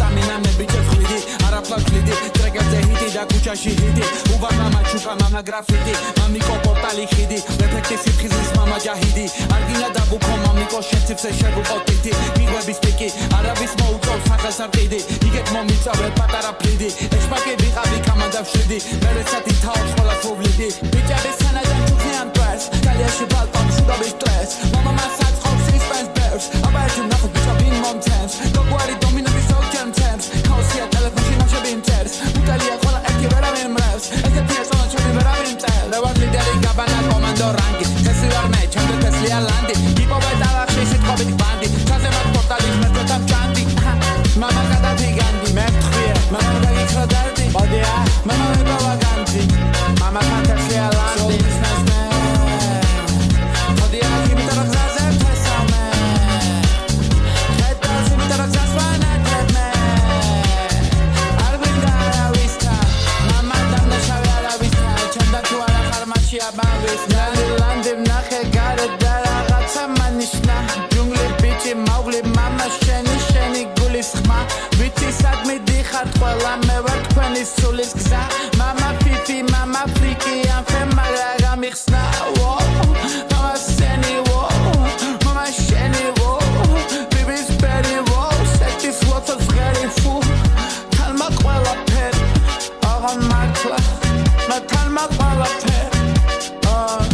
სტამინამები ჭეხვლიდი არაფლავ ქლიდი ტრეკებზე ჰიტი და ქუჩაში ჰიტი უბარ მამა ჩუკა მამა გრაფიტი მამიკო პორტალი ხიდი ეფექტი სიფხიზის მამა ჯაჰიდი არგინა დაბუქო მამიკო შეციფსე შეგუყო ტიტი მიღების პიკი არავის მოუწევს სახელს არ ყიდი იგეთ მომიწავე პატარა ფლიდი ეშპაკი ვიყავი კამანდა ვშვიდი მერეცათი თავს ყველა სუვლიდი ბიჭების სანადან ჩუქნიან პრეს გალიაში ბალტონ შუდობის სტრეს მამა მასაც ხობს ისპენს ბერს აბა ერთი ნახოთ ბიჭა ვინ მომცემს გოგვარი დომინების ოჯენ მცემს ქაოსია ტელეფონში ნახშები მწერს უტალია ყველა ერთი ვერავინ მრევს ესეთია წონა ჩემი ვერავინ მწერ რევარ ლიდერი გაბანა კომანდო რანგი თესლი ვარ მე ჩემზე თესლია ლანდი იპოვე ტალახში სიტყვებით ბანდი ჩაზემად პორტალის მერწოთამ ჭანდი მამა გადავიგანდი მე ვთხვიე მამა დაგიქრა დარდი მოდია მამა ვიპოვა განძი მამა თესლია ლანდი მოდია იმით რა გზაზე თესავმე ხეთას იმით რა გზას ვანაკებმე არ გვინდა არავისთა მამა დამნაშავე არავისთა ჩემდა თუ არა ხარმაში აბავის ლანდი ვნახე გარეთ და რაღაცა მანიშნა ჯუნგლი ბიჭი მაღლი მამა შენი გულის ხმა ვიცი სად მიდიხართ ყველა მე ვარ თქვენი სულის გზა მამა ფიფი მამა ფრიკი ამ ფემარა გამიხსნა მამა სენი მამა შენი ბიბის ბერი სეთის ლოცოს ღერი ფუ თალმა ყველა ფერი აღარ მართლა მე თალმა ყველა ფერი